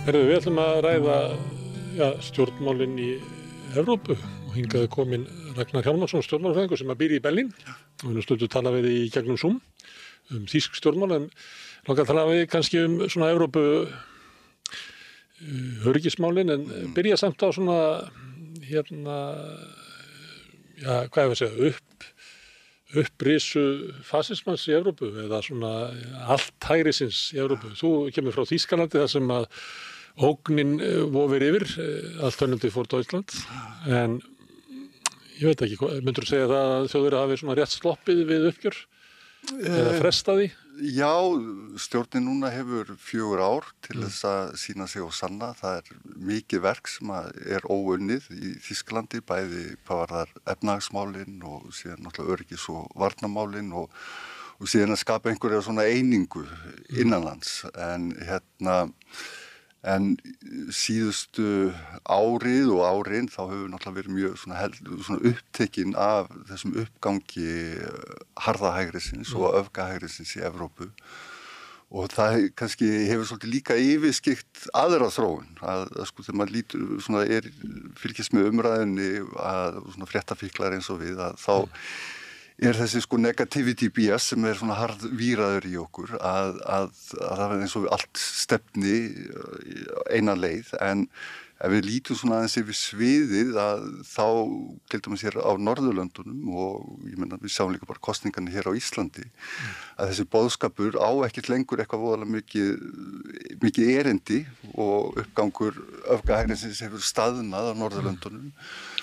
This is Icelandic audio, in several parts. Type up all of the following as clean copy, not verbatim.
Herðu, við ætlum að ræða stjórnmálin í Evrópu og hingað er kominn Ragnar Hjálmarsson, stjórnmálafræðingur sem býr í Berlín og við erum stundum að tala við í gegnum Zoom þýsk stjórnmál en langar að tala við kannski svona Evrópu öryggismálin en byrja samt á svona hvað ég að segja, upprisu fasismans í Evrópu eða svona allt hægrisins í Evrópu. Þú kemur frá Þýskalandi þar sem að ógnin vofir yfir, Alternative for Deutschland, en ég veit ekki, myndirðu segja það að Þjóðverjar hafi svona rétt sloppið við uppgjör eða frestaði? Já, stjórnin núna hefur 4 ár til þess að sýna sig og sanna. Það mikið verk sem er óunnið í Þýskalandi, bæði hvað varðar efnahagsmálin og síðan náttúrulega öryggis- og varnarmálin og síðan að skapa einhverja svona einingu innanlands. En síðustu árið og árin þá hefur náttúrulega verið mjög svona upptekinn af þessum uppgangi harðahægrisins og öfgahægrisins í Evrópu og það kannski hefur svolítið líka yfirskyggt aðra þróun að sko þegar maður lítur svona fylgist með umræðunni að svona fréttafíklar eins og við að þá þessi sko negativity bias sem svona harðvíraður í okkur að það eins og allt stefni eina leið en ef við lítum svona aðeins yfir sviðið að þá til dæmis hér á Norðurlöndunum og ég meina við sjáum líka bara kosningarnir hér á Íslandi að þessi boðskapur á ekkert lengur eitthvað voðalega mikið erindi og uppgangur öfgahægrisins hefur staðnað á Norðurlöndunum.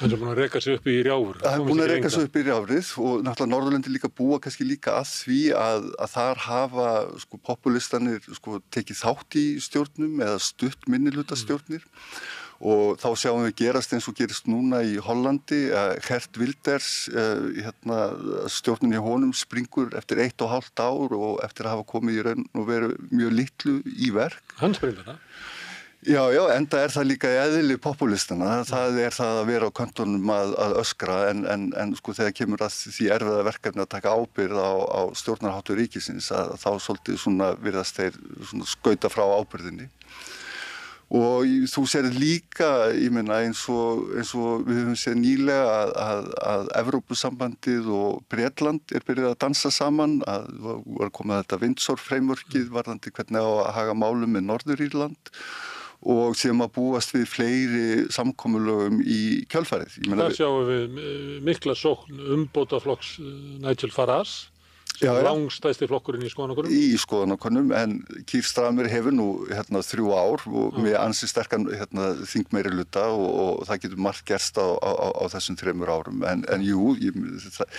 Hann er búin að reka sig upp í rjáfur. Hann er búin að reka sig upp í rjáfrið og náttúrulega Norðurlöndin líka búa kannski líka að því að þar hafa sko populistanir sko tekið þátt í stjórnum eða stutt minnihlutastjórnir og þá sjáum við gerast eins og gerist núna í Hollandi Geert Wilders stjórnin í honum springur eftir 1,5 ár og eftir að hafa komið í raun og veru mjög litlu í verk. Hann springur það? Já, enda það líka í eðli populistana. Það það að vera á köntunum að öskra en sko þegar kemur að því erfiða verkefni að taka ábyrgð á stjórnarháttu ríkisins að þá svolítið svona virðast þeir svona skauta frá ábyrgðinni. Og þú sér líka, ég meina eins og við höfum séð nýlega að Evrópusambandið og Bretland byrjað að dansa saman, að var komið þetta Windsor-frameworkið varðandi hvernig á að haga málum með Norður-Írland og sem að búast við fleiri samkomulögum í kjölfarið. Þar sjáum við mikla sókn umbótaflokks Nigel Farage. Langstæsti flokkurinn í skoðanakönnum? Í skoðanakönnum, en Keir Starmer hefur nú 3 ár og með ansi sterkan þingmeirihluta og það getur margt gerst á þessum 3 árum. En jú, það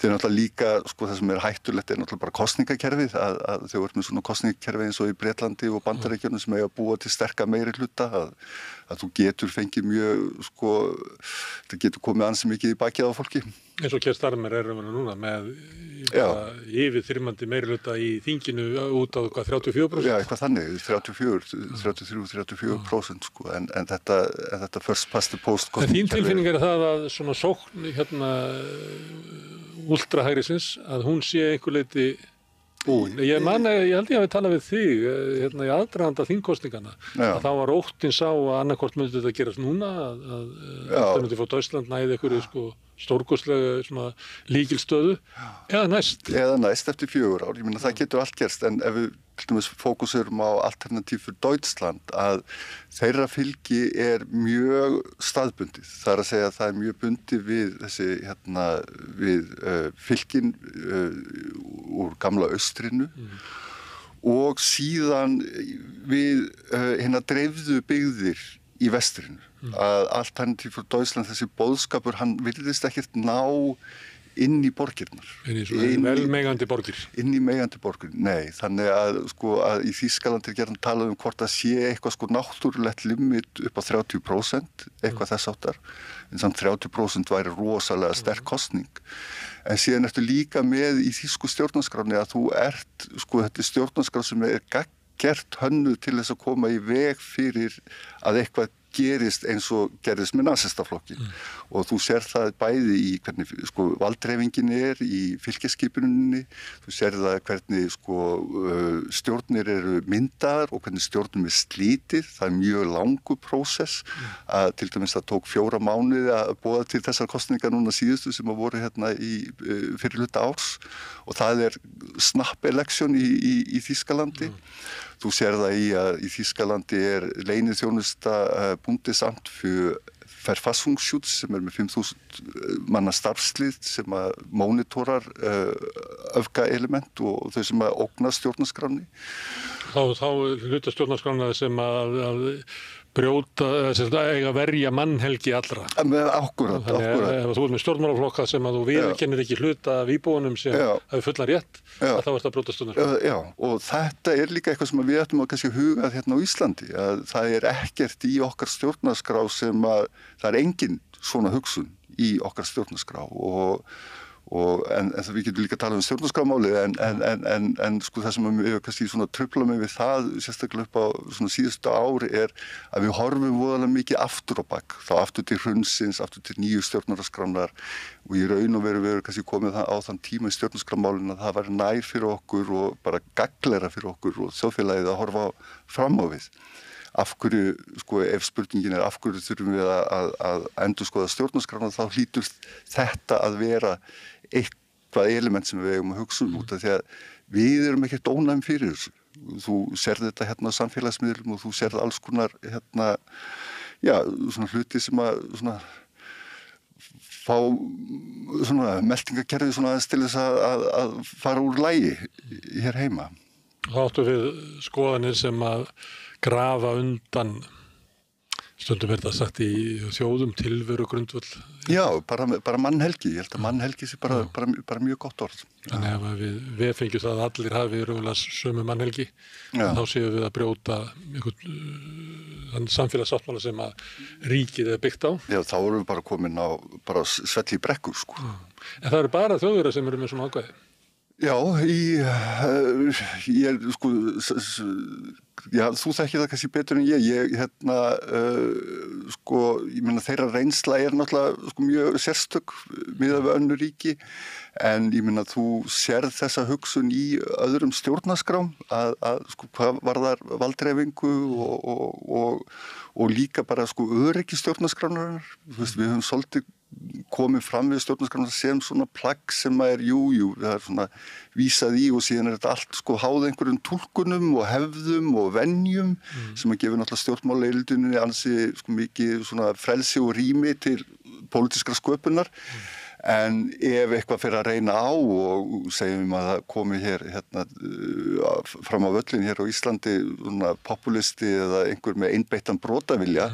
náttúrulega líka, sko það sem hættulegt náttúrulega bara kosningakerfið, að þau eru með svona kosningakerfið eins og í Bretlandi og Bandaríkjunum sem eiga að búa til sterka meirihluta, að þú getur fengið mjög, sko, það getur komið ansi mikið í bakið á fólki. Eins og Keir Starmer núna með yfirþyrmandi meirihluta í þinginu út á 34%? Já, eitthvað þannig, 33-34% sko, en þetta first past the post kosningakerfi. En þín tilfinning það að svona sókn ultrahægrisins, að hún sé einhver leyti búin. Ég held ég hafi talað við þig í aðdraganda þingkosningana að þá var óttinn sá að annarkvort myndi þetta gerast núna að Alternative for Deutschland næði einhverju sko stórkostlega lykilstöðu eða næst eftir 4 ár. Ég meina það getur allt gerst en ef við til dæmis fókusurum á Alternative for Deutschland að þeirra fylgi mjög staðbundið. Það að segja að það mjög bundið við þessi við fylgin úr gamla austrinu og síðan við dreifðu byggðir í vestrinu. Að Alternative for Deutschland, þessi boðskapur, hann virðist ekkert ná inn í borgirnar. Velmegandi borgir. Inn í megandi borgir, nei. Þannig að í Þýskalandi gjarnan talað um hvort að sé eitthvað sko náttúrulegt limit upp á 30%, eitthvað þess áttar. En samt 30% væri rosalega sterk kosning. En síðan ertu líka með í þýsku stjórnarskráni að þú ert, sko þetta stjórnarskrá sem gert hönnuð til þess að koma í veg fyrir að eitthvað gerist eins og gerðist með nasistaflokkin og þú sér það bæði í hvernig sko valddreifingin í fylkjaskipuninni, þú sér það hvernig sko stjórnir eru myndaðar og hvernig stjórnum slítið, það mjög langur prósess að til dæmis það tók 4 mánuði að boða til þessar kosningar núna síðustu sem að voru hérna í fyrir hluta árs og það snap election í Þýskalandi. Þú sér það í Þýskalandi leyniþjónusta Bundesamt für Verfassungsschutz sem með 5.000 manna starfslið sem að monitorar öfgaelement og þau sem að ógna stjórnarskráni. Þá hluta stjórnarskrána sem að brjóta, eiga verja mannhelgi allra. Akkúrat. Þannig ef þú með stjórnmálaflokka sem að þú viðurkennir ekki hluta af íbúunum sem hafi fullan rétt, þá ert að brjóta stjórnarskrána. Já, og þetta líka eitthvað sem við ættum að kannski huga hérna á Íslandi, að það ekkert í okkar stjórnarskrá sem að það engin svona hugsun í okkar stjórnarskrá en við getum líka að tala stjórnarskrármálið en sko það sem við kannski svona trufla mig við það sérstaklega upp á svona síðustu ár að við horfum voðalega mikið aftur á bak, þá aftur til hrunsins, aftur til nýju stjórnarskránar og í raun og veru kannski komið á þann tíma í stjórnarskrármálinu að það var nær fyrir okkur og bara gagnlegra fyrir okkur og þjóðfélagið að horfa fram á við. Af hverju, sko, ef spurningin af hverju þurfum við að endurskoða stjórnarskrána, þá hlýtur þetta að vera eitthvað element sem við eigum að hugsa út af því að við erum ekkert ónæm fyrir þessu. Þú sérð þetta hérna á samfélagsmiðlum og þú sérð alls konar hérna, svona hluti sem að svona fá svona meltingakerfi svona aðeins til þess að fara úr lagi hér heima. Þá áttu við skoðanir sem að grafa undan, stundum þetta sagt í þjóðum, tilveru grundvöll. Já, bara mannhelgi. Ég held að mannhelgi sé bara mjög gott orð. Þannig að við fengjum það að allir hafi raunverulega sömu mannhelgi, þá séum við að brjóta þann samfélagssáttmála sem að ríkið byggt á. Já, þá erum við bara komin á svell í brekkur, sko. En það eru bara Þjóðverjar sem eru með svona ákvæði? Já, þú þekkir það kannski betur en ég hérna, ég meina þeirra reynsla náttúrulega mjög sérstök miðað við önnur ríki, en ég meina þú sérð þessa hugsun í öðrum stjórnarskrám að hvað varðar valddreifingu og líka bara öryggi stjórnarskránarinnar. Við höfum svolítið komið fram við stjórnarskrána sem svona plagg sem jú, það svona vísað í og síðan þetta allt háð einhverjum túlkunum og hefðum og venjum sem að gefa náttúrulega stjórnmáladeildinni ansi mikið svona frelsi og rými til pólitískrar sköpunar. En ef eitthvað fer að reyna á og segjum að það komi hérna fram á völlin hér á Íslandi svona populisti eða einhver með einbeittan brotavilja,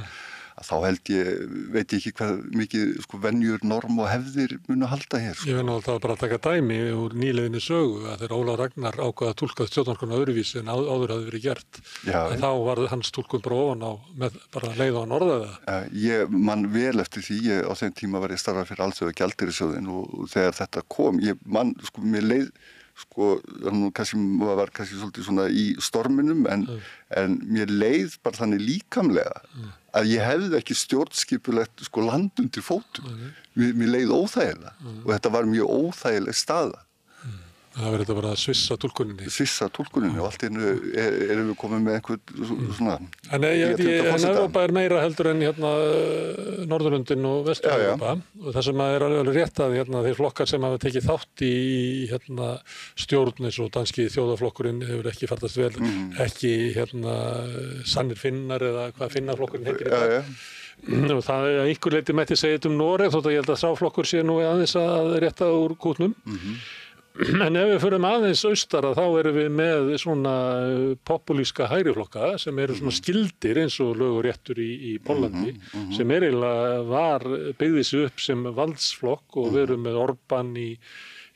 þá veit ég ekki hvað mikið venjur, norm og hefðir munu halda hér. Ég verð náttúrulega bara að taka dæmi úr nýliðinni sögu að þegar Ólafur Ragnar ákvað að túlka stjórnarskrána öðruvísi en áður hafði verið gert. Þá var hans túlkun bara ofan á með bara leið á hann orðaði það. Ég man vel eftir því, á þeim tíma var ég starfað fyrir Alþjóðagjaldeyrissjóðinn og þegar þetta kom, mér leið var kannski svolítið svona í storminum en mér leið bara þannig líkamlega að ég hefði ekki stjórnskipulegt land undir fótum. Mér leið óþægilega og þetta var mjög óþægileg staða. Það verður þetta bara að svissa túlkuninni og allt erum við komið með einhvern svona... En Evrópa meira heldur en hérna Norðurlöndin og Vestur-Evrópa og það sem er alveg rétt að þeir flokkar sem hafa tekið þátt í stjórn eins og danski þjóðarflokkurinn hefur ekki farnast vel, ekki sannir Finnar eða hvað Finnarflokkurinn heitir í dag. Og það að einhver leyti mætti segja um Noreg þótt að ég held að sáflokkur sé nú aðeins að rétta úr kútnum. En ef við förum aðeins austara þá erum við með svona populíska hægriflokka sem eru svona skildir eins og Lög og réttur í Póllandi sem eiginlega byggði sig upp sem valdsflokk og við erum með Orbán í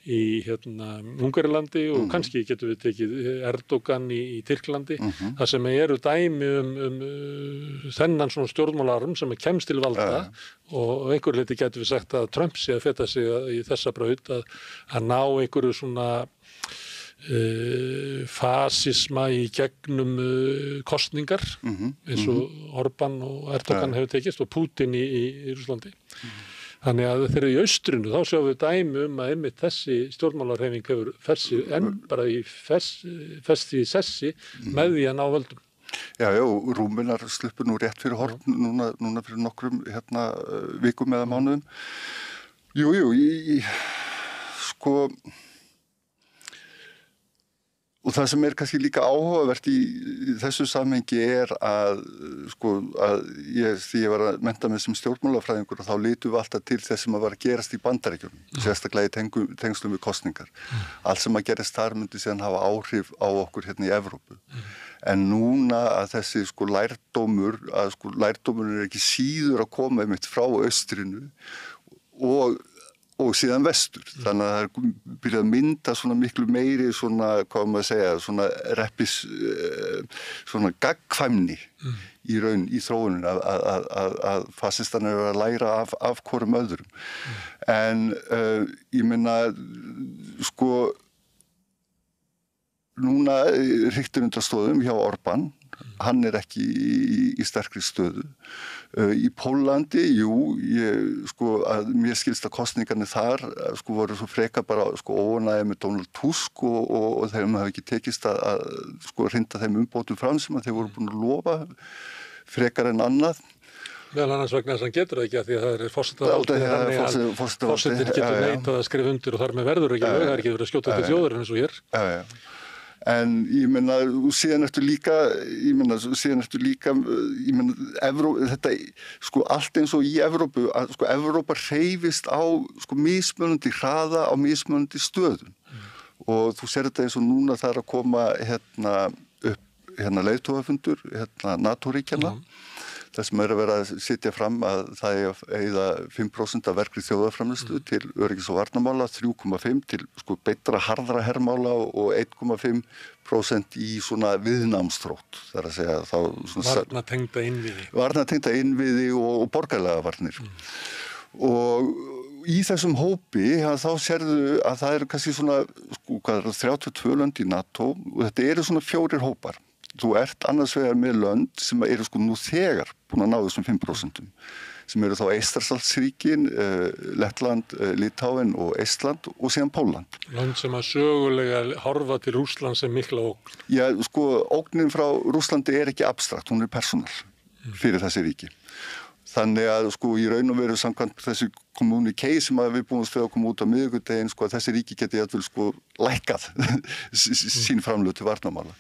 Ungverjalandi og kannski getum við tekið Erdogan í Tyrklandi, þar sem eru dæmi þennan svona stjórnmálarm sem kemst til valda og einhver leyti getum við sagt að Trump sé að feta sig í þessa braut að ná einhverju svona fasisma í gegnum kosningar eins og Orbán og Erdogan hefur tekist og Putin í Rússlandi. Þannig að þegar í austrinu þá sjáum við dæmi að einmitt þessi stjórnmálahreyfing hefur bara fest í sessi með því að ná völdum. Já, Rúmenar sluppu nú rétt fyrir horn núna fyrir nokkrum vikum eða mánuðum. Sko, og það sem kannski líka áhugavert í þessu samhengi að því ég var að mennta mig sem stjórnmálafræðingur og þá litum við alltaf til þess sem var að gerast í Bandaríkjunum, sérstaklega í tengslum við kosningar. Allt sem að gerast þar myndi síðan hafa áhrif á okkur hérna í Evrópu. En núna að þessi lærdómur ekki síður að koma einmitt frá austrinu og síðan vestur. Þannig að það byrjað að mynda svona miklu meiri hvað maður segja, svona gagnkvæmni í raun í þróunin að fasistarnir eru að læra af hvorum öðrum. En ég meina, núna hriktir undan stöðum hjá Orbán, hann ekki í sterkri stöðu. Í Póllandi, mér skilst að kosningarnir þar voru svo frekar bara óánægja með Donald Tusk og þeim hafi ekki tekist að hrinda þeim umbótum fram sem að þeir voru búin að lofa frekar en annað. Meðal annars vegna þess að hann getur það ekki að því að það forsetavaldi þannig að forsetinn getur neitað að skrifa undir og þar með verður ekki lög, það ekki verið að skjóta til þjóðar eins og hér. En ég meina, síðan ertu líka, þetta, allt eins og í Evrópu, að Evrópa hreyfist á mismunandi hraða á mismunandi stöðum. Og þú sér þetta eins og núna það að koma upp leiðtogafundur, NATO-ríkjanna. Það sem að vera að setja fram að það eyða 5% af verkri þjóðarframleiðslu til öryggis- og varnarmála, 3,5% til beitra harðra hermála og 1,5% í svona viðnámsþrótt. Það að segja þá varnartengda innviði og borgarlega varnir. Og í þessum hópi þá sérðu að það eru kannski svona 32 lönd í NATO og þetta eru svona 4 hópar. Þú ert annars vegar með lönd sem eru nú þegar búin að ná þessum 5%, sem eru þá Eystrasaltsríkin, Lettland, Litáen og Eistland og síðan Pólland. Lönd sem að sögulega horfa til Rússland sem mikla ógn. Já, ógnin frá Rússlandi ekki abstrakt, hún persónal fyrir þessi ríki. Þannig að í raun og veru samkvæmt þessi kommunikei sem við búumst við að koma út á miðvikudaginn, að þessi ríki geti jafnvel lækkað sín framlög til varnarmála.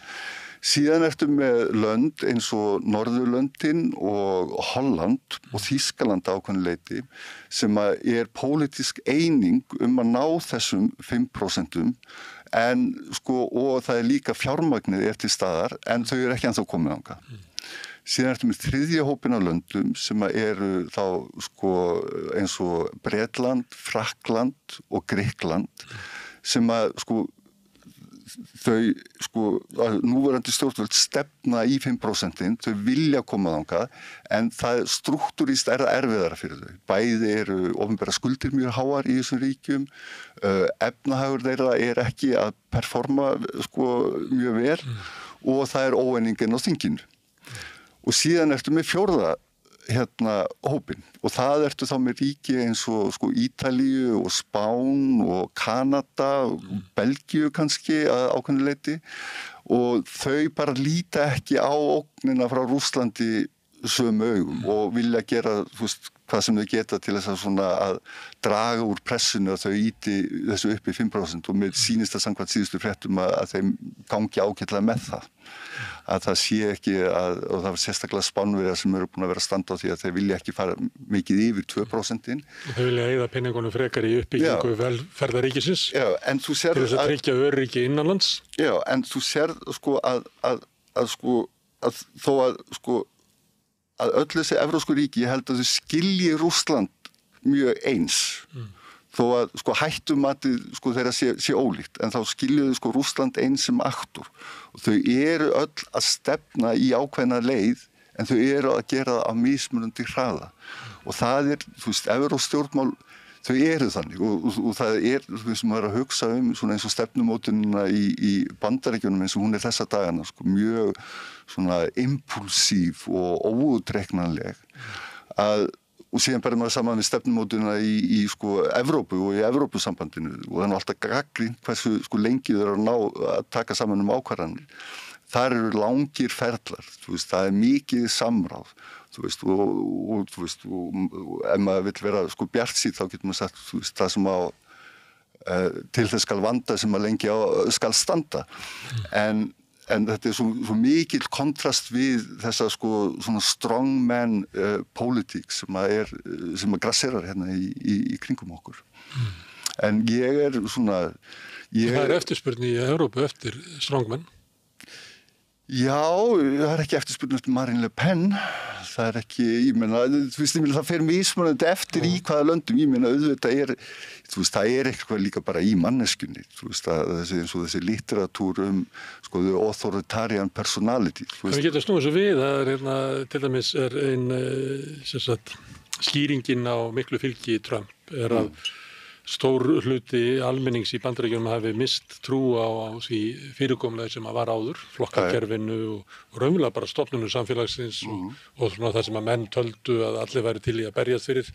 Síðan ertu með lönd eins og Norðurlöndin og Holland og Þýskaland á ákveðnu leyti sem að pólitísk eining að ná þessum 5% en og það líka fjármagnið til staðar en þau eru ekki ennþá komið þangað. Síðan ertu með þriðja hópinn af löndum sem eru þá eins og Bretland, Frakkland og Grikkland sem að þau núverandi stjórnvöld stefna í 5%, þau vilja koma þangað en það struktúrist það erfiðara fyrir þau. Bæði eru opinbera skuldir mjög háar í þessum ríkjum, efnahagur þeirra ekki að performa mjög vel og það óeiningin á þinginu. Og síðan ertu með fjórða hópinn og það ertu þá með ríki eins og Ítalíu og Spán og Kanada og Belgíu kannski að ákveðnu leyti og þau bara líta ekki á ógnina frá Rússlandi sömu augum og vilja gera hvað sem þau geta til þess að draga úr pressinu að þau ýti þessu upp í 5% og mér sýnist það samkvæmt síðustu fréttum að þeim gangi ágætlega með það. Að það sé ekki og það var sérstaklega Spánverjar sem eru búin að vera að standa á því að þeir vilja ekki fara mikið yfir 2%. Þeir vilja eyða peningunum frekar í uppbyggingu velferðaríkisins til þess að tryggja öryggi innanlands. Já, en þú sérð að þó að öll þessi evrópsku ríki, ég held að þau skilji Rússland mjög eins. Þó að hættumatið þeirra sé ólíkt, en þá skiljuðu Rússland eins sem aktor. Og þau eru öll að stefna í ákveðna leið, en þau eru að gera það á mismunandi hraða. Og það evrópsk stjórnmál, þau eru þannig og það við sem að hugsa svona eins og stefnumótunina í Bandaríkjunum eins og hún þessa dagana, sko, mjög svona impulsív og óútreiknanleg og síðan berðum maður saman við stefnumótunina í sko Evrópu og í Evrópusambandinu og það alltaf gagnrýnt hversu sko lengi þau eru að taka saman ákvarðanir. Þar eru langir ferlar, það mikið samráð, og ef maður vill vera sko bjartsýnn þá getur maður sagt, það sem til þess skal vanda sem að lengi skal standa. En þetta svo mikill kontrast við þessa sko svona strongman politík sem að grasserar hérna í kringum okkur. En ég svona... Það er eftirspurn í Evrópu eftir strongman. Já, það ekki eftirspurn eftir Marine Le Pen, það ekki, ég meina, það fer mismunandi eftir í hvaða löndum, ég meina, auðvitað það eitthvað líka bara í manneskjunni, eins og þessi litteratúr sko, the authoritarian personality. Við getum snúið svo við, það hérna, til dæmis ein, skýringin á miklu fylgi Trump að stór hluti almennings í Bandaríkjunum hafi mist trú á því fyrirkomulagi sem var áður, flokkakerfinu og raunverulega bara stofnunum samfélagsins og svona það sem að menn töldu að allir væri til í að berjast fyrir.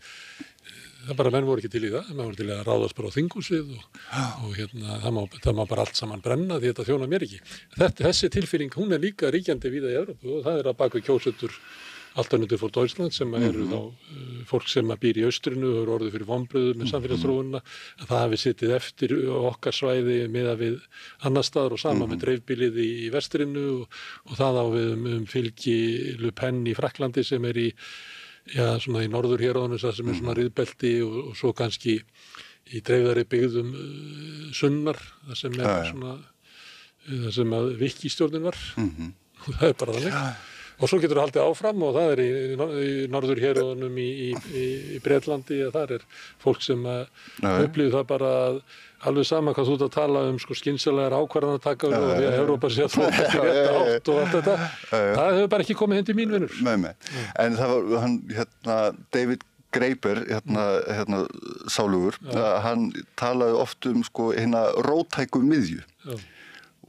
Það bara menn voru ekki til í það, menn voru til í að ráðast bara á þinghúsið og hérna, það má bara allt saman brenna því þetta þjónar mér ekki. Þessi tilfinning, hún líka ríkjandi víða í Evrópu og það að bak við kjósendur Alternative for Deutschland sem eru þá fólk sem býr í austrinu og eru orðið fyrir vonbrigðum með samfélagsþróunina að það hafi sittið eftir okkar svæði miðað við annar staðar og sama með dreifbýlið í vestrinu og það á við fylgi Le Pen í Frakklandi sem í svona í norðurhéraðinu sem svona riðbelti og svo kannski í dreifðari byggðum sunnar þar sem svona þar sem að Vikki-stjórnin var og það bara þannig. Og svo getur það haldið áfram og það í norðurhéruðunum í Bretlandi að það fólk sem upplifir það bara alveg sama hvað þú ert að tala sko skynsamlegar ákvarðanataka og því að Evrópa sé að þróast í rétta átt og allt þetta. Það hefur bara ekki komið til mín vinur. Nei. En það var hann David Graeber sálugur, hann talaði oft sko hérna róttæku miðju.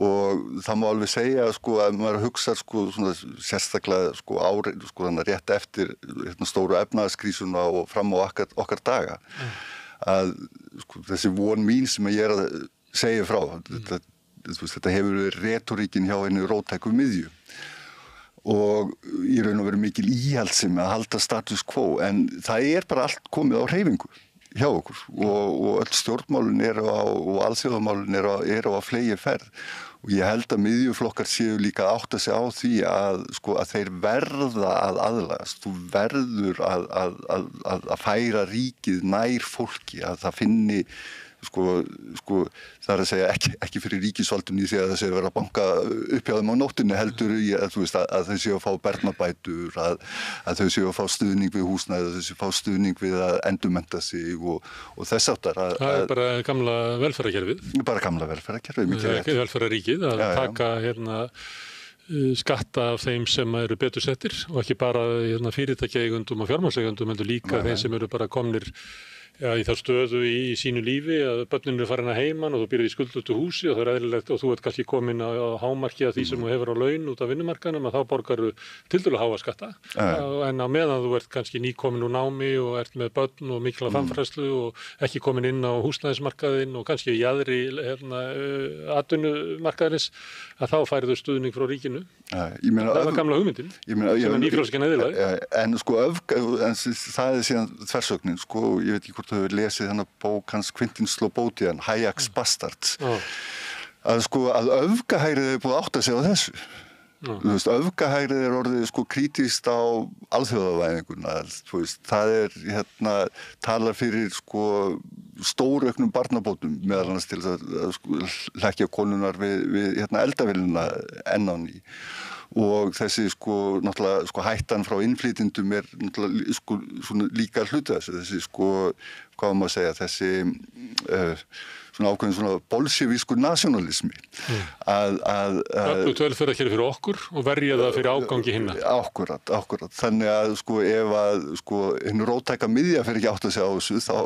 Og það má alveg segja sko að maður hugsa sko svona sérstaklega sko árið sko þannig rétt eftir stóru efnahagskrísuna og fram á okkar daga að sko þessi von mín sem ég að segja frá þetta hefur verið retóríkin hjá henni róttæku miðju og í raun og veru mikil íhaldssemi að halda status quo en það bara allt komið á hreyfingu hjá okkur og öll stjórnmálin og alþjóðamálin eru á fleygi ferð og ég held að miðjuflokkar séu líka að átta sig á því að þeir verða að aðlagast, þú verður að færa ríkið nær fólki, að það finni það að segja ekki fyrir ríkisvaldinu í því að það sé að vera að banka upp hjá þeim á nóttinni heldur í að þau séu að fá barnabætur, að þau séu að fá stuðning við húsnæði, að þau séu að fá stuðning við að endurmennta sig og þess áttar. Það bara gamla velferðarkerfið. Bara gamla velferðarkerfið, mikið rétt. Velferðarríkið, að taka skatta af þeim sem eru betur settir og ekki bara fyrirtækjaeigendum og fjármagnseigendum, heldur líka þeim sem eru bara komnir í þá stöðu í sínu lífi að börnin eru farin að heiman og þú býrð í skuldutu húsi og það eðlilegt og þú ert kannski komin á hámarki af því sem þú hefur á laun út af vinnumarkaðnum að þá borgarðu tiltölulega háa skatta en á meðan þú ert kannski nýkomin úr námi og ert með börn og mikla framfærslu og ekki komin inn á húsnæðismarkaðinn og kannski í jaðri atvinnumarkaðins að þá færðu stuðning frá ríkinu. Það var gamla hugmyndin sem er nýfrjálskan eðlilega. En það síðan þversögnin, ég veit ekki hvort þú hefur lesið hennar bók hans Quentin Slobodian, Hayek's Bastards, að öfgahærið er búið að átta sig á þessu. Öfgahærið er orðið krítískt á alþjóðavæðinguna. Það talar fyrir stórauknum barnabótum meðal annars til að hlekkja konunar við eldavélina enn á ný. Og þessi náttúrulega hættan frá innflytjendum er náttúrulega líka hluti þessu, þessi hvað má segja, þessi svona ákveðin svona bolsjevískur nationalismi. Öflugt velferðarkerfi fyrir okkur og verja það fyrir ágangi hinna. Akkurat. Þannig að sko ef að sko hinn róttæka miðja fyrir ekki átt að segja á þessu þá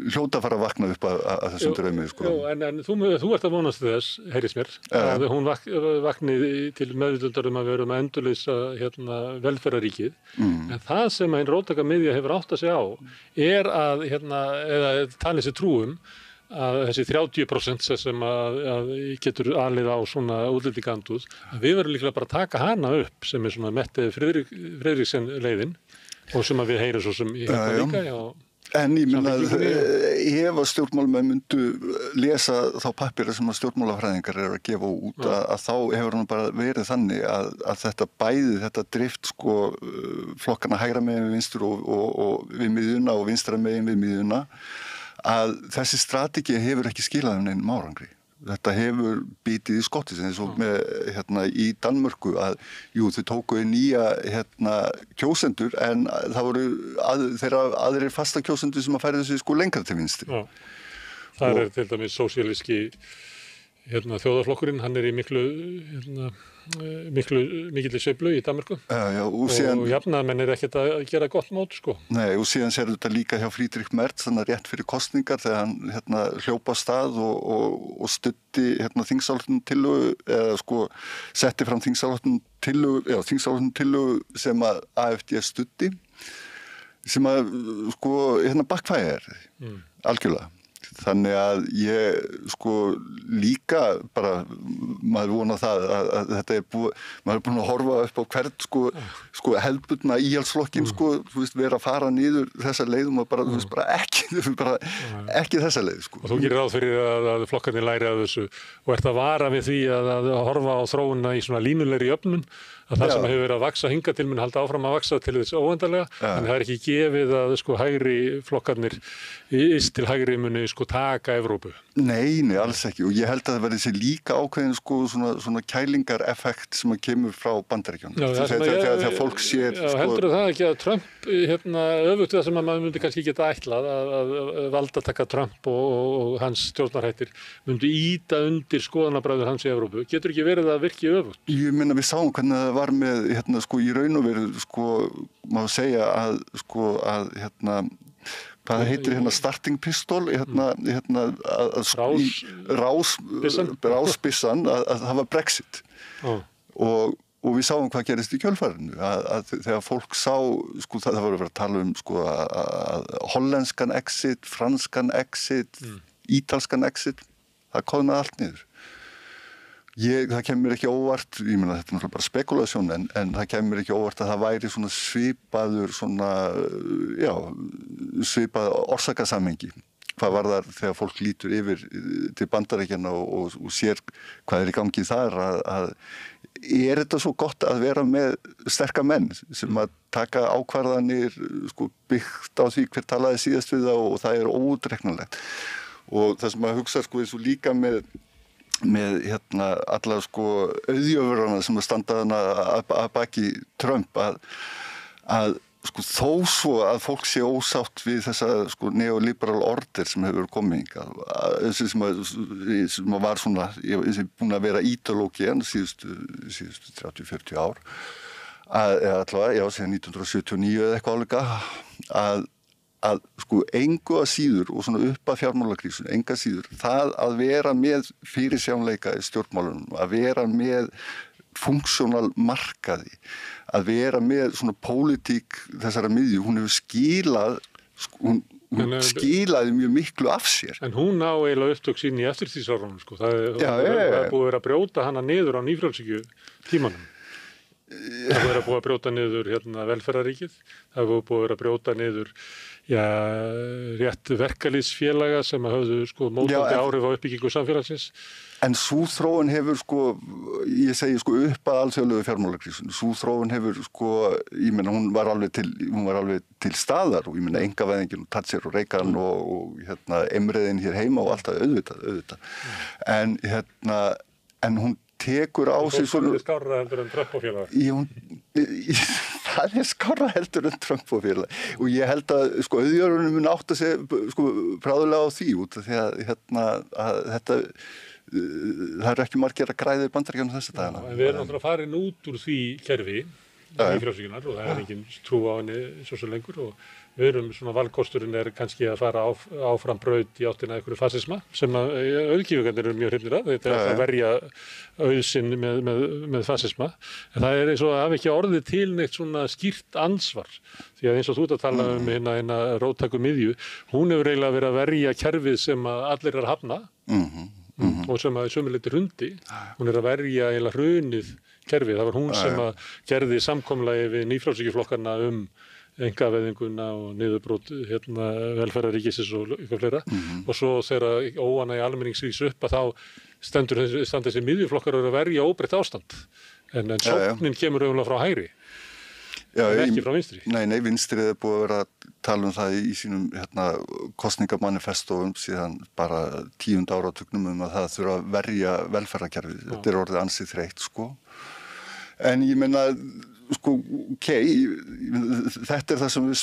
hljóta að fara að vakna upp að þessum draumi sko. En þú ert að vonast þess, heyrist mér, að hún vakni til meðvitundar að við erum að endurleysa velferðaríkið. En það sem hinn róttæka miðja hefur átt að segja á er að eða talið sér trúum að þessi 30% sem að getur alið á svona útlendingaandúð, að við verðum líklega bara að taka hana upp sem er svona Mette Frederiksen leiðin og sem að við heyrum svo sem líka, já. En ég minna ef að stjórnmálamenn myndu lesa þá pappíra sem að stjórnmálafræðingar eru að gefa út að þá hefur hann bara verið þannig að þetta drift sko flokkana hægra megin við vinstur og við miðjuna og vinstra megin við miðjuna að þessi strategi hefur ekki skilað um neinum árangri. Þetta hefur bitið í skottið eins og með í Danmörku að þau tóku nýja kjósendur en það voru þeirra aðrir fasta kjósendur sem að færa þessu sko lengra til vinstri. Já. Það er til dæmis sósíalíski þjóðarflokkurinn, hann er í mikilli sveiflu í Danmörku og jafnaðarmenn er ekkert að gera gott mót sko. Nei, og síðan sér þetta líka hjá Friedrich Merz þannig rétt fyrir kosningar þegar hann hljópa af stað og studdi þingsályktun eða sko setti fram þingsályktun sem að AfD studdi sem að sko backfire algjörlega. Þannig að ég sko líka bara maður vona það að þetta maður búin að horfa upp á hvern sko hefðbundna íhaldsflokkin sko vera að fara niður þessa leið og maður bara ekki þessa leið sko. Og þú gerir ráð fyrir að flokkarnir læri af þessu og ert að vara við því að horfa á þróunina í svona línulegri jöfnun að það sem hefur verið að vaksa hingað til mun halda áfram að vaksa til þess óendanlega en það er ekki gefið að sko hægri flokkarnir til hægri muni sko taka Evrópu. Nei, alls ekki og ég held að það verði sér líka ákveðin sko svona kælingareffekt sem að kemur frá Bandaríkjunum þegar fólk sér sko. Heldur það ekki að Trump öfugt það sem að maður myndi kannski geta ætlað að valdataka Trump og hans stjórnarhættir myndi ýta undir skoðanabræður hans í Evrópu. Getur ekki verið að virki öfugt? Ég minna við sáum hvernig það var með sko í raun og veru sko má segja að sko að hvað heitir starting pistol rásbissan að það var Brexit og við sáum hvað gerist í kjölfarinu að þegar fólk sá sko það voru að vera að tala sko að hollenskan exit, franskan exit ítalskan exit, það koðnaði allt niður. Það kemur ekki óvart, ég meina þetta er náttúrulega bara spekulasjón en það kemur ekki óvart að það væri svona svipað orsakasamhengi. Hvað var það þegar fólk lítur yfir til Bandaríkjanna og sér hvað er í gangi þar að er þetta svo gott að vera með sterka menn sem að taka ákvarðanir sko byggt á því hver talaði síðast við það og það er óútreiknanlegt. Og það sem að hugsa sko eins og líka með alla sko auðjöfurana sem að standa þarna að baki Trump að sko þó svo að fólk sé ósátt við þessa sko neoliberal order sem hefur komið hingað sem var svona búin að vera ídeológían síðustu 30-40 ár eða allavega, síðan 1979 eða eitthvað áleika að sko engu að síður og svona upp að fjármálakrísun, engu að síður það að vera með fyrirsjáanleika í stjórnmálunum, að vera með funksjónal markaði, að vera með svona pólitík þessara miðju, hún hefur skilað hún skilaði mjög miklu af sér. En hún á eiginlega upptök sín í eftirstríðsárunum sko, það er búið að vera að brjóta hana niður á nýfrjálshyggju tímanum. Það hefur verið að búið að brjóta niður velferðaríkið, það hefur búið að vera að brjóta niður rétt verkalýðsfélaga sem höfðu sko mótandi áhrif á uppbyggingu samfélagsins. En sú þróun hefur sko, ég segi sko upp að alþjóðlegu fjármálakrísunni, sú þróun hefur sko, ég meina hún var alveg til staðar og ég meina einkavæðingin og Thatcher og Reagan og Emreiðin hér heima og alltaf auðvitað. En hún tekur á sig svona... Það er skárra heldur en Trump og félagar. það skárra heldur en Trump og félag. Og ég held að sko auðjörunum mun átta sig sko bráðulega á því út af því að þetta það eru ekki margir að græða í Bandaríkjunum þessa dagana. En við erum náttúrulega farin út úr því kerfi í frjálshyggjunnar og það er engin trú á henni svo lengur og við erum svona valkosturinn kannski að fara áfram braut í áttina einhverju fasisma sem að auðkífugarnir eru mjög hrifnir af. Þetta að verja auðsinn með fasisma. En það eins og að hafa ekki orðið til neitt svona skýrt ansvar. Því að eins og þú ert að tala hérna róttæku miðju, hún hefur eiginlega verið að verja kerfið sem að allir að hafna. Og sem að sömuleyti hrundi, hún að verja eiginlega hrunið kerfið. Það var hún sem að gerði samkomulagi við nýfrjálshyggjuflokkarna einkavæðinguna og niðurbrót velferðarríkisins og eitthvað fleira. Og svo þegar óánægja almennings rís upp að þá standa þessi miðjuflokkar að verja óbreytt ástand. En sóknin kemur auðvitað frá hægri. Ekki frá vinstri. Nei, vinstrið búið að vera að tala það í sínum kosningamanifestóum síðan bara 10. áratugnum að það þurfa að verja velferðarkerfið. Þetta orðið ansið þreytt, sko. En ég meina, sko, þetta það sem við,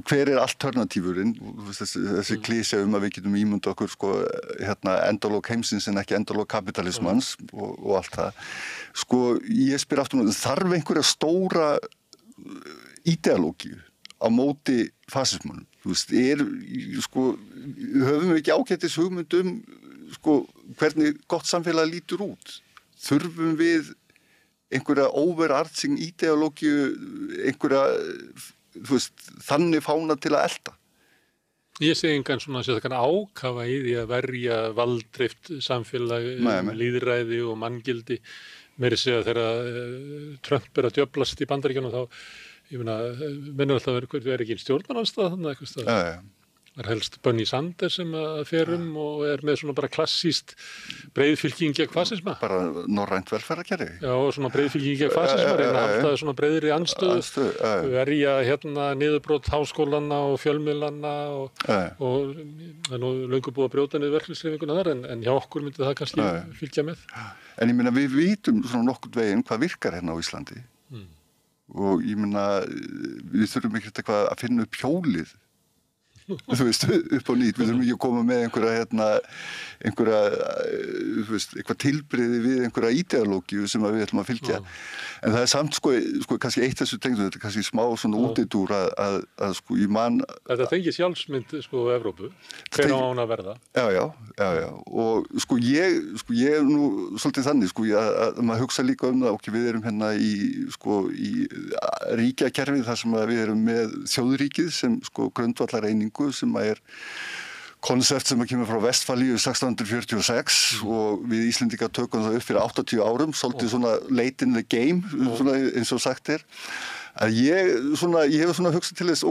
hver alternatívurinn, þessi klísja að við getum ímyndað okkur, endalók heimsins en ekki endalók kapitalismans og allt það. Ég spyr aftur þarf einhverja stóra ideológíu á móti fasismanum? Höfum við ekki ágætis hugmynd hvernig gott samfélag lítur út? Þurfum við einhverja overarching ideológíu, einhverja, þannig fána til að elta? Ég segi engan svona ákafa í því að verja valddreift samfélag, lýðræði og manngildi. Meiri segja þegar Trump að djöflast í Bandaríkjunum þá, ég meina, mennur alltaf að ekki stjórnarandstaða þannig eitthvað stað. Það helst Bernie Sanders sem að fer og með svona bara klassískt breiðfylking gegn fasisma. Bara norrænt velferðarkerfi. Já, og svona breiðfylking gegn fasisma, reyna að halda svona breiðri andstöðu, verja niðurbrót háskólana og fjölmiðlana og það nú löngu búið að brjóta niður verkefnishreyfinguna þar en hjá okkur myndi það kannski fylgja með. En ég meina við vitum svona nokkurn veginn hvað virkar hérna á Íslandi og ég meina við þurfum ekkert eitthvað að finna upp hjólið. Upp á nýtt, við þurfum ekki að koma með eitthvað tilbrigði við einhverja ideológíu sem við ætlum að fylgja. En það samt kannski eitt þessu tengdum, þetta kannski smá svona útidúr að ég man... Þetta tengir sjálfsmynd Evrópu, hver á hún að verða? Já. Og ég er nú svolítið þannig, að maður hugsa líka það, við erum hérna í ríkjakerfi þar sem við erum með þjóðríkið sem grundvallareiningu sem er konsept sem kemur frá Vestfalíu 1646 og við Íslendingar tökum það upp fyrir 80 árum, svolítið svona late in the game, svona eins og sagt að ég hef svona hugsað til þess,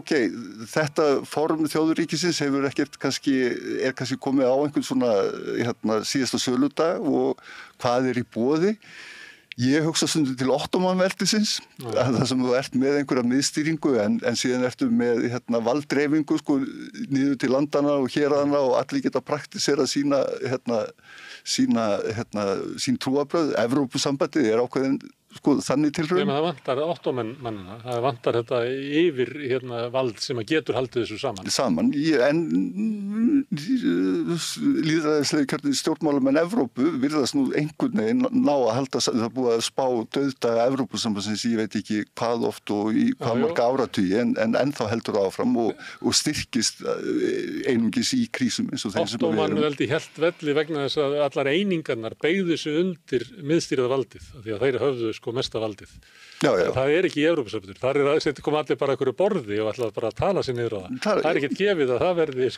þetta form þjóðuríkisins hefur kannski komið á einhvern svona síðasta söludag og hvað er í boði. Ég hugsa stundum til Ottomanveldisins, það sem þú ert með einhverja miðstýringu en síðan ertu með valddreifingu niður til landana og héraðana og allir geta praktisera sín trúarbrögð. Evrópusambandið er ákveðin þannig tilraun. Það vantar Ottoman-mannina, það vantar þetta yfir vald sem að getur haldið þessu saman. En lýðræðislega kjörnir stjórnmálamenn Evrópu virðast nú einhvern veginn ná að halda, það búið að spá dauðdaga Evrópusambandsins, ég veit ekki hvað oft og í hvað marga áratugi en ennþá heldur áfram og styrkist einungis í krísum eins og þeim sem við erum. Ottoman-veldi hélt velli vegna þess að allar einingarnar beygðu sig undir miðstýrða valdið, því að þeir höfðu mesta valdið. Það er ekki í Evrópusambandinu. Það er að koma allir bara einhverju borði og ætla bara að tala sér niður á það. Það er ekkert gefið að það verði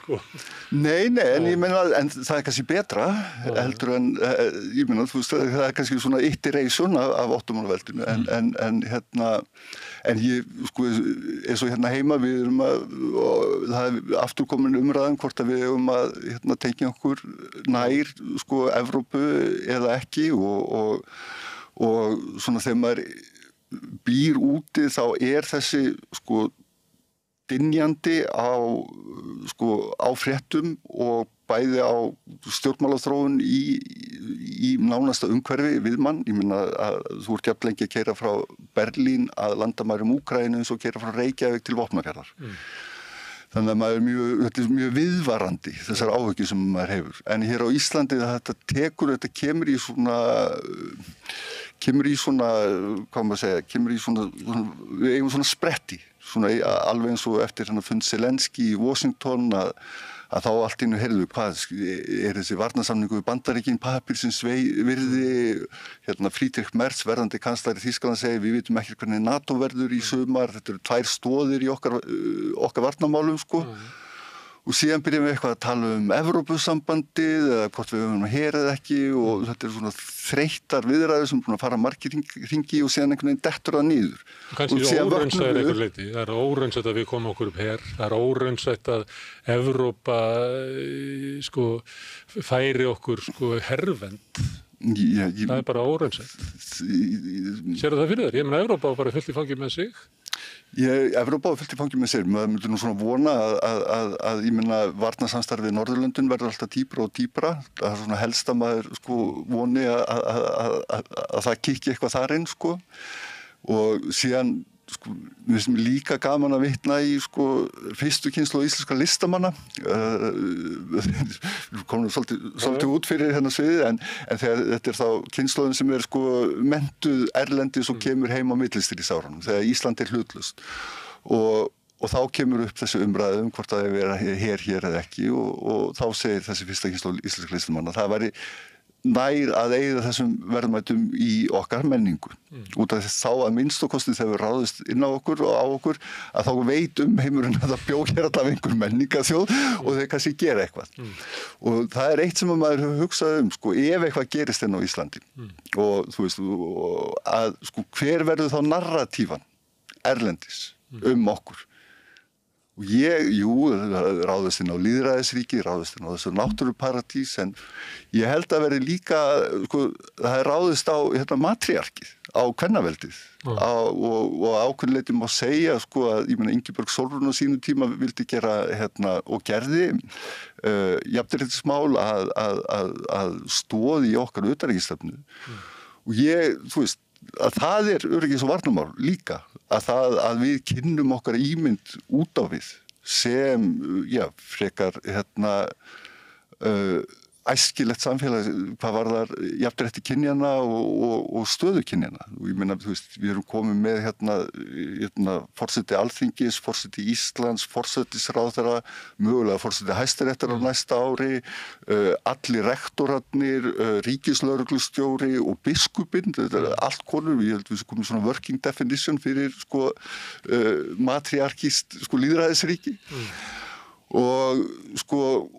Nei, en ég meina, en það er kannski betra heldur en, ég meina, það er kannski svona iteration af Ottomanveldinu en ég, eins og hérna heima við erum það er aftur komin umræðan hvort að við erum að tengja okkur nær, Evrópu eða ekki og svona þegar maður býr úti þá er þessi dynjandi á fréttum og bæði á stjórnmálaþróun í í nánasta umhverfi við mann. Ég meina að þú ert jafn lengi að keyra frá Berlín að landamærum Úkraínu eins og keyra frá Reykjavík til Vopnafjarðar. Þannig að þetta er mjög viðvarandi, þessar áhyggjur sem maður hefur. En hér á Íslandi þetta kemur í svona, hvað maður segja, við eigum svona spretti, svona alveg eins og eftir hann fund Zelenski í Washington að þá allt í einu heyrðu hvað þessi varnarsamningu við Bandaríkin pappírsins virði, Friedrich Merz verðandi kanslari Þýskaland segir við vitum ekki hvernig NATO verður í sumar, þetta eru 2 stoðir í okkar varnarmálum sko. Og síðan byrjum við eitthvað að tala Evrópusambandið eða hvort við höfum her eða ekki og þetta svona þreyttar viðræður sem búin að fara margir hringi og síðan einhvern veginn dettur það niður. Kannski óraunsætt einhver leyti. Það óraunsætt að við komum okkur upp her. Það óraunsætt að Evrópa færi okkur hervend. Það bara óraunsætt. Sérðu það fyrir þér? Ég meina Evrópa var bara fullt í fangi með sig. Evrópa var fullt í fangi með sér. Maður myndi nú svona vona að ég meina varnarsamstarfið í Norðurlöndin verður alltaf dýpra og dýpra. Það er svona helst að maður voni að það kikki eitthvað þar inn sko. Og síðan við sem líka gaman að vitna í fyrstu kynslóð íslenska listamanna. Við komum svolítið út fyrir hérna sviðið en þegar þetta er þá kynslóðin sem er menntuð erlendis og kemur heim á millistríðsárunum þegar Ísland er hlutlaust og þá kemur upp þessi umræðu hvort það er vera hér eða ekki og þá segir þessi fyrsta kynslóð íslenska listamanna það væri nær að eyða þessum verðmætum í okkar menningu. Út af þess þá að minnstokosti þegar við ráðist inn á okkur og á okkur að þá veit heimurinn að það bjó hér alltaf einhver menningaþjóð og þeir kannski gera eitthvað. Og það er eitt sem maður hefur hugsað ef eitthvað gerist inn á Íslandi og þú veist, að hver verður þá narratífan erlendis okkur? Og ráðist inn á lýðræðisríki, ráðist inn á þessu náttúruparadís, en ég held að veri líka, það er ráðist á matriarkið, á kvennaveldið. Og ákveðinleiti má segja, að ég meina Ingibjörg Sólrún á sínum tíma vildi gera, og gerði, jafnréttismál að stóð í okkar utanríkisstefnu. Og þú veist, að það er öryggis- og varnarmál líka að við kynnum okkar ímynd út á við sem frekar æskilegt samfélag hvað varðar jafnrétti kynjanna og stöðu kynjanna og ég meina þú veist við erum komið með forseti Alþingis, forseti Íslands, forsætisráðherra, mögulega forseti Hæstaréttar á næsta ári, allir rektorarnir, ríkislögreglustjóri og biskupinn, þetta er allt konur, ég held við komum svona working definition fyrir matriarkist lýðræðisríki. Og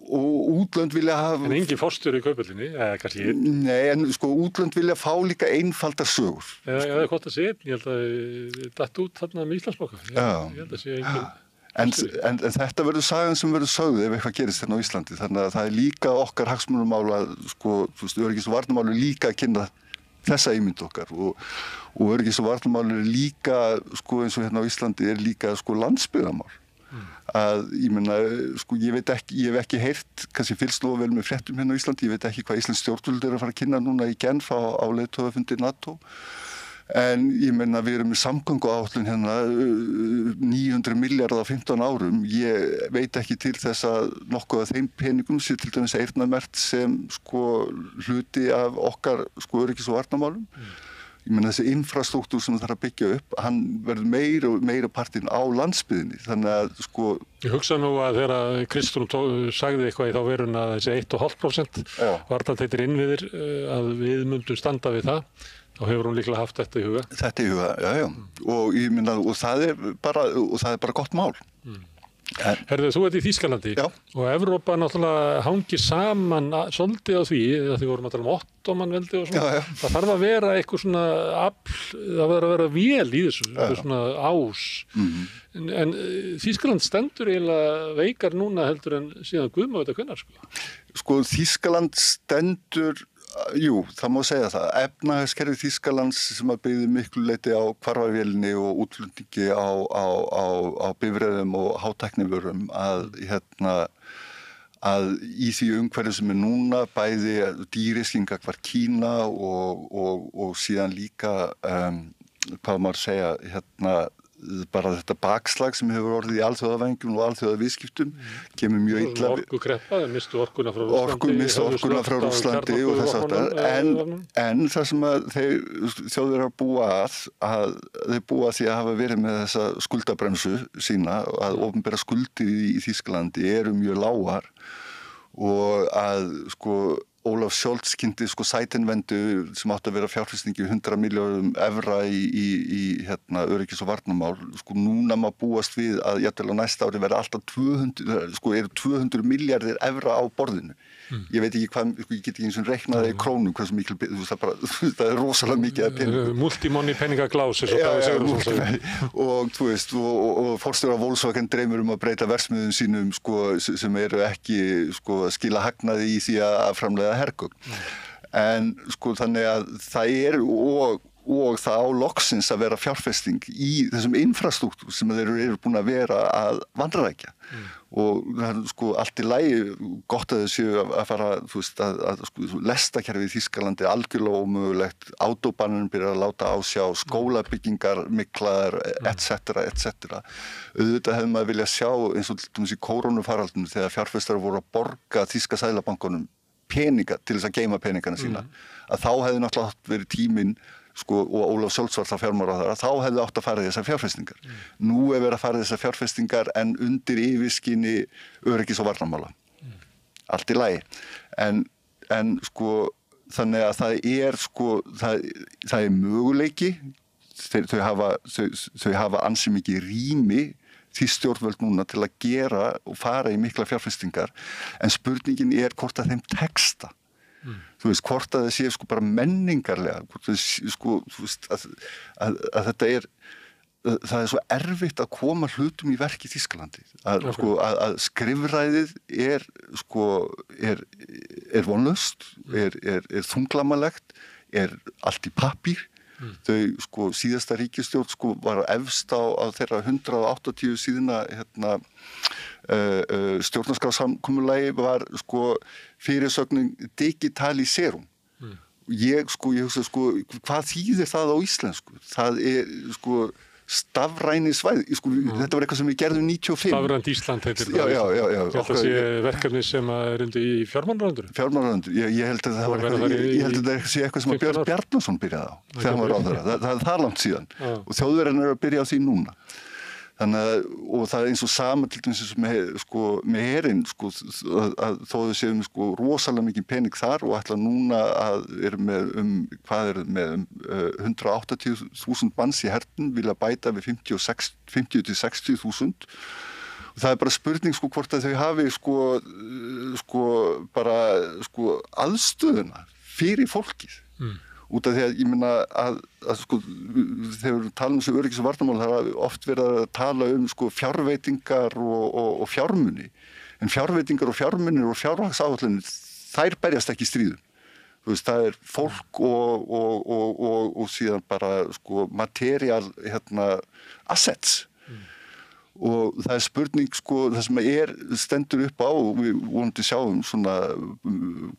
útlönd vilja hafa... En engin forstjóri í Kauphöllinni, eða kannski einn? Nei, en útlönd vilja fá líka einfaldar sögur. Eða hvort það sé einn, ég held að datt út þarna með Íslandsbanka. Ég held að sé engin... En þetta verður sagan sem verður sögð ef eitthvað gerist hérna á Íslandi. Þannig að það er líka okkar hagsmunamál að, öryggis- og varnarmál er líka að kynna þessa ímynd okkar. Og öryggis- og varnarmál er líka, eins og hérna á Íslandi, er líka landsbyggðarmál. Að ég meina, ég hef ekki heyrt, kannski fylgst of vel með fréttum hérna á Íslandi, ég veit ekki hvað íslensk stjórnvöld eru að fara að kynna núna í Genf á leiðtogafundi NATO. En ég meina, við erum með samgönguáætlun hérna 900 milljarða á 15 árum. Ég veit ekki til þess að nokkuð af þeim peningum sé til dæmis eyrnamerkt sem hluti af okkar öryggis- og varnarmálum. Ég meina þessi infrastruktúr sem það þarf að byggja upp, hann verður meira partinn á landsbyggðinni. Þannig að Ég hugsa nú að þegar Kristrún sagði eitthvað í þá verun að þessi 1,5% varnartengdir innviðir að við myndum standa við það, þá hefur hún líklega haft þetta í huga. Þetta í huga, já. Og ég meina, og það er bara gott mál. Herðu, þú ert í Þýskalandi og Evrópa náttúrulega hangir saman svolítið á því, þegar við vorum að tala Ottomanveldi og svona. Það þarf að vera eitthvað svona afl, það verður að vera vel í þessu, svona ás. En Þýskaland stendur eiginlega veikar núna heldur en síðan Guð má vita hvenær, Þýskaland stendur, það má segja það. Efnahagskerfi Þýskalands sem að byggði miklu leyti á hvarfavélinni og útflutningi á bifreiðum og hátæknivörum að að í því umhverfi sem núna bæði dýrisking gagnvart Kína og síðan líka hvað maður segja bara þetta bakslag sem hefur orðið í alþjóðavæðingum og alþjóðaviðskiptum kemur mjög illa orkukreppa, mistu orkuna frá Rússlandi og þess aftar en það sem að Þjóðverjar búa að þeir búa því að hafa verið með þessa skuldabremsu sína að opinbera skuldir í Þýskalandi eru mjög lágar og að Olaf Scholz kynnti sætinvendu sem átti að vera fjárfestingi 100 milljörðum evra í öryggis- og varnarmál. Núna má búast við að jafnvel á næsta ári verða alltaf 200 milljarðir evra á borðinu. Ég veit ekki hvað, ég get ekki eins og reiknaði í krónum hversu mikil, það er rosalega mikið að peningum. Multimonni peningaglás, eins og Davíð Sigurðsson sagði. Og þú veist, og forstjóri Volkswagen dreymir að breyta verksmiðjum sínum sem eru ekki að skila hagnaði í því að framleiða hergögn. En þannig að það er og það á loksins að vera fjárfesting í þessum infrastruktúr sem þeir eru búin að vera að vanrækja. Og það er allt í lagi gott að þau séu að fara lestakerfið í Þýskalandi algjörlega ómögulegt, autobanninn byrjar að láta á sjá, skólabyggingar miklaðar, etc. Auðvitað hefði maður viljað sjá eins og til dæmis í kórónufaraldrinum þegar fjárfestar voru að borga þýska seðlabankanum peninga til þess að geyma peningana sína, að þá hefði náttúrulega verið tíminn og Olaf Scholz var það fjármálaráðherra, þá hefði átt að fara í þessar fjárfestingar. Nú er verið að fara í þessar fjárfestingar en undir yfirskyni öryggis- og varnarmála. Allt í lagi. En þannig að það er möguleiki, þau hafa ansi mikið rými því stjórnvöld núna til að gera og fara í mikla fjárfestingar, en spurningin er hvort að þeim teksta. Þú veist, hvort að það sé bara menningarlega, hvort að þetta það er svo erfitt að koma hlutum í verk í Þýskalandi. Að skrifræðið er vonlaust, er þunglamalegt, er allt í pappír. Þau, síðasta ríkisstjórn var efst á þeirra 180 síðuna stjórnarskrársamkomulagi var fyrirsögnin digitaliserum. Ég hugsa hvað þýðir það á íslensku? Það er stafræni svæði. Þetta var eitthvað sem við gerðum 95. Stafrænt Ísland heitir það. Já. Þetta sé verkefni sem er undir í fjármálaráðuneytinu. Fjármálaráðuneytinu. Ég held að það sé eitthvað sem að Björn Bjarnason byrjaði á þegar hann var ráðherra. Það er það langt síðan. Og Þjóðverjarnir eru að byrja á því núna. Og það er eins og sama til dæmis með herinn, að þó þau séum rosalega mikið pening þar og ætla núna að eru með 180.000 manns í hernum, vilja bæta við 50 til 60.000. Og það er bara spurning hvort að þau hafi bara aðstöðuna fyrir fólkið. Út af því að ég meina að þegar við talum um öryggis- og varnarmál, það er oft verið að tala um fjárveitingar og fjármuni. En fjárveitingar og fjármunir og fjárhagsáætlanir, þær berjast ekki í stríðum. Þú veist, það er fólk og síðan bara material assets. Og það er spurning, það sem stendur upp á, og við vonandi sjáum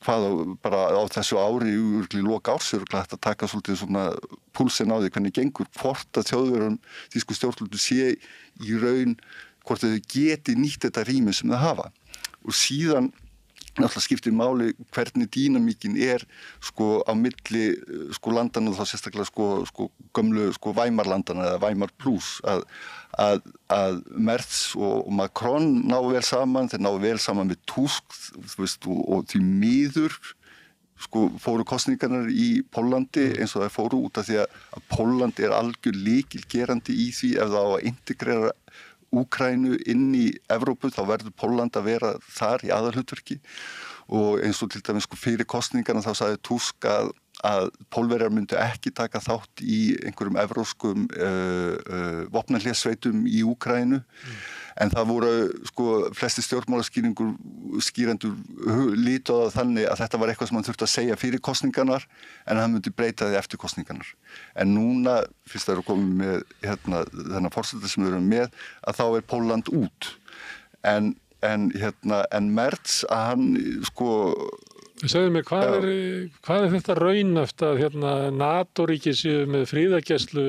hvað bara á þessu ári í lok árs er hægt að taka svolítið púlsinn á því hvernig gengur, hvort að Þjóðverjum þýsku stjórnvöldum sé í raun, hvort þau geti nýtt þetta rými sem þau hafa. Og síðan náttúrulega skiptir máli hvernig dýnamíkin er á milli landana, þá sérstaklega gömlu Weimarlandana eða Weimar plus, að Merz og Macron ná vel saman, þeir ná vel saman með Tusk, og því miður fóru kosningarnar í Póllandi eins og það fóru út af því að Pólland er algjör lykilgerandi í því ef það á að integrera Úkraínu inn í Evrópu, þá verður Pólland að vera þar í aðalhlutverki. Og eins og til dæmis fyrir kosningarna þá sagði Tusk að Pólverjar myndu ekki taka þátt í einhverjum evrópskum vopnahlésveitum í Úkraínu. En það voru flesti stjórnmálaskýrendur litu á það þannig að þetta var eitthvað sem hann þurfti að segja fyrir kosningarnar, en hann myndi breyta því eftir kosningarnar. En núna, fyrst það eru komið með þennan forseta sem við erum með, að þá er Pólland út. En en Merz að hann sko Segðu mér, hvað er þetta raunhæft að NATO-ríki séu með friðargæslu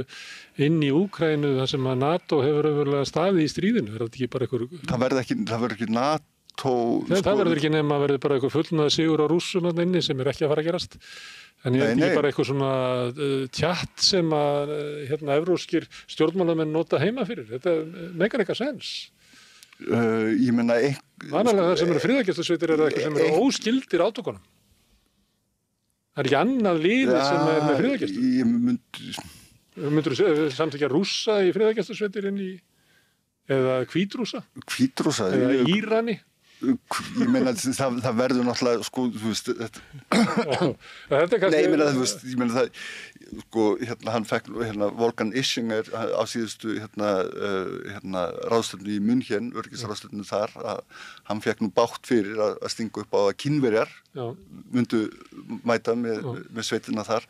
inn í Úkraínu þar sem að NATO hefur öfurlega staðið í stríðinu? Er þetta ekki bara Það verður ekki NATO... Það verður ekki nema að verður bara eitthvað fullnaða sigur á Rússum inni sem er ekki að fara að gerast. En ég veit ekki bara eitthvað svona tjatt sem að evróskir stjórnmálamenn nota heima fyrir. Þetta meikar eitthvað sens. Ég meina vanalega það sem eru friðargæslusveitir eru eitthvað sem eru óskyldir átökunum. Það er ekki annað liðið sem er með friðargæslu. Myndirðu samþykkja Rússa í friðargæslusveitir inn í eða Hvítrússa eða Írani? Ég meina það verður náttúrulega sko þú veist þetta er kannski ég meina það sko hann fekk Wolfgang Ischinger á síðustu ráðstefnu í München öryggisráðstefnu þar að hann fekk nú bágt fyrir að stinga upp á að Kínverjar myndu mæta með sveitina þar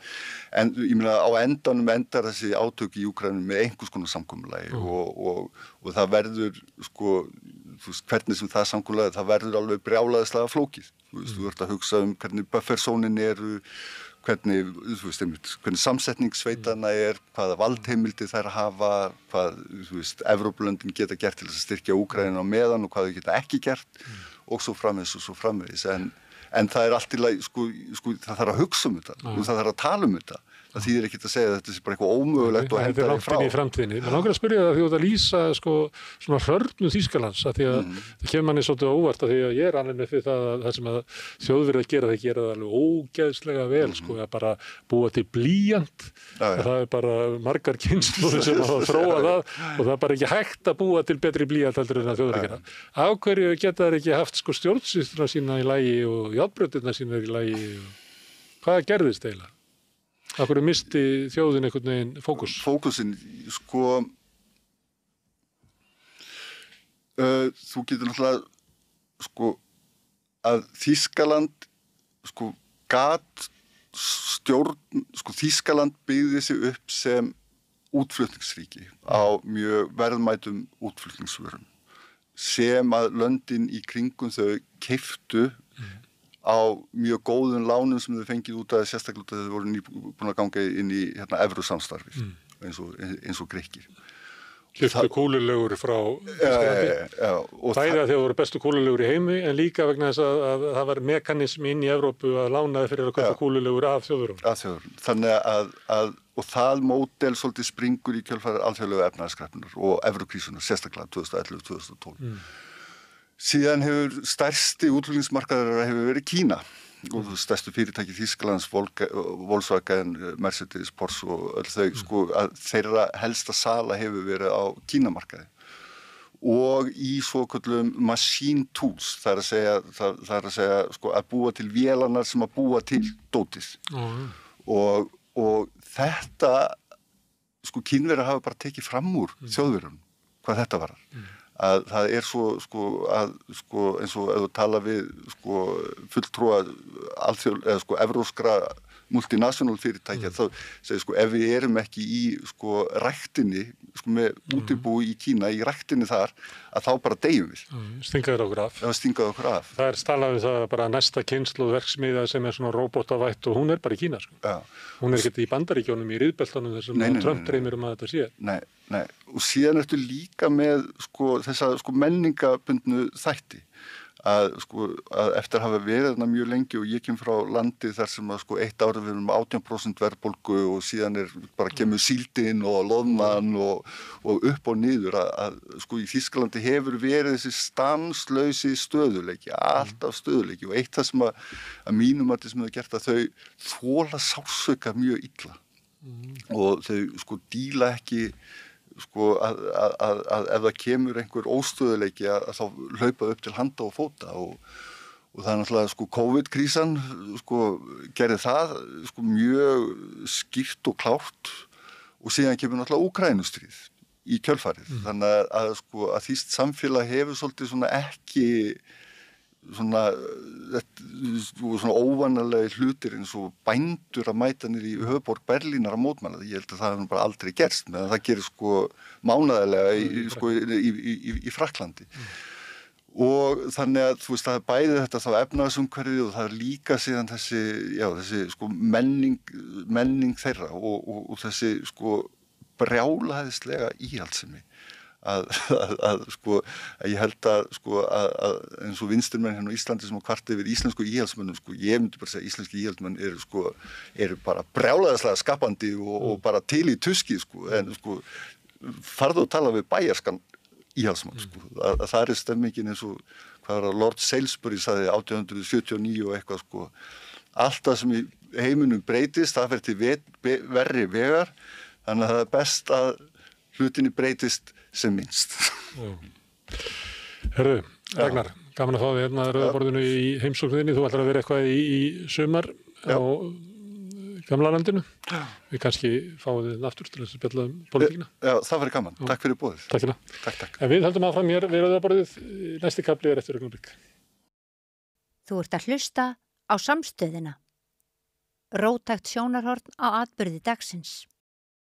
en ég meina á endanum endar þessi átök í Úkraínu með einhvers konar samkomulagi og það verður sko þú veist, hvernig sem það samkomulagi það verður alveg brjálæðislega flókið þú ert að hugsa hvernig bufferzónin eru hvernig samsetning sveitanna hvaða valdheimildi þær hafa hvað, Evrópulöndin geta gert til þess að styrkja Úkraínu á meðan og hvað þau geta ekki gert og svo framvegis en það allt í lagi það þarf að hugsa þetta og það þarf að tala þetta það þýðir ekki að segja að þetta sé bara eitthvað ómögulegt og henda því frá. Þetta er langt inn í framtíðinni. Mér langar að spyrja það því að lýsa svona hrörnum Þýskalands að því að það kemur manni svolítið óvart að því að ég alveg með fyrir það sem að Þjóðverjar gera það alveg ógeðslega vel að bara búa til blýant það er bara margar kynslóðir sem að þróa það og það er bara ekki hægt að búa til betri blýant heldur en að Þjóðverjar gera. Af hverju geta þær ekki haft stjórnsýsluna sína í lagi og járnbrautirnar sína í lagi hvað gerðist eiginlega? Af hverju misti þjóðin einhvern veginn fókus? Fókusinn, þú getur náttúrulega, að Þýskaland, gat stjórn, Þýskaland byggði sig upp sem útflutningsríki á mjög verðmætum útflutningsvörum sem að löndin í kringum þau keyptu á mjög góðum lánum sem þau fengið út af sérstaklega út af þau voru búin að ganga inn í evrusamstarfið eins og Grikkir. Keyptu kúlulegur frá Þýskalandi. Bæði að þau voru bestu kúlulegur í heimi en líka vegna þess að það var mekanismi inn í Evrópu að lánaði fyrir að kaupa kúlulegur af þjóðurum. Þannig að og það módel svolítið springur í kjölfar alþjóðlegu efnahagskreppunnar og evrukrísunnar sérstaklega 2011-2012. Síðan hefur stærsti útflutningsmarkaður hefur verið Kína og stærstu fyrirtæki Þýskalands, Volkswagen, Mercedes, Porsche og öll þau, að þeirra helsta sala hefur verið á Kínamarkaði. Og í svokallum machine tools, það er að segja að búa til vélarnar sem að búa til dótið. Og þetta, Kínverjar hafa bara tekið fram úr Þjóðverjum, hvað þetta varar. Að það er svo, eins og ef þú tala við, fulltrúa evróskra multinational fyrirtækja, þá segir ef við erum ekki í, ræktinni, með útibú í Kína, í ræktinni þar, að þá bara deyjum við. Stingaður okkur af. Já, stingaður okkur af. Það talað við það bara næsta kynslóð verksmiðja sem er svona róbótavætt og hún er bara í Kína, Já. Hún er ekki í Bandaríkjónum, í riðbeltunum þessum Trump dreymir að þetta sé. Nei, og síðan ertu líka með þessa menningabundnu þætti að eftir að hafa verið þarna mjög lengi og ég kem frá landi þar sem að eitt árið við erum 18% verðbólgu og síðan bara kemur síldin og loðnan og upp og niður að í Þýskalandi hefur verið þessi stanslausi stöðuleiki, alltaf stöðuleiki og eitt það sem að mínum að sem þau gert að þau þola sársauka mjög illa og þau díla ekki að ef það kemur einhver óstöðuleiki að þá hlaupa upp til handa og fóta og það er náttúrulega COVID-krísan gerði það mjög skýrt og klárt og síðan kemur náttúrulega Úkraínustríð í kjölfarið þannig að þýskt samfélag hefur svolítið ekki svona óvanalegi hlutir eins og bændur að mæta niður í höfuðborg Berlínar að mótmæla. Ég held að það hefur bara aldrei gerst, meðan það gerir mánaðarlega í Frakklandi. Og þannig að þú veist það er bæði þetta þá efnahagsumhverfið og það er líka síðan þessi sko menning þeirra og þessi sko brjálæðislega íhaldssemi að sko að ég held að sko að eins og vinstrimenn hérna á Íslandi sem á kvarta yfir íslensku íhaldsmönnum sko ég myndi bara segja íslenski íhaldsmenn eru bara brjálæðislega skapandi og bara til í tuski sko en sko farðu að tala við bæjarskan íhaldsmann sko að það stemmingin eins og hvað var Lord Salisbury sagði 1879 og eitthvað sko allt það sem í heiminum breytist það fer til verri vegar þannig að það er best að hlutinni breytist sem minnst. Herðu, Ragnar, gaman að fá þig hérna Rauða borðinu í heimsókninni. Þú ætlar að vera eitthvað í sumar á gamla landinu. Við kannski fáum þið aftur til þess að spjalla pólitíkina. Já, það verður gaman. Takk fyrir boðið. Takk hérna. Takk. En við höldum áfram hér við Rauða borðið. Næsti kafli eftir augnablik. Þú ert að hlusta á Samstöðina. Róttækt sjónarhorn á atburði dagsins.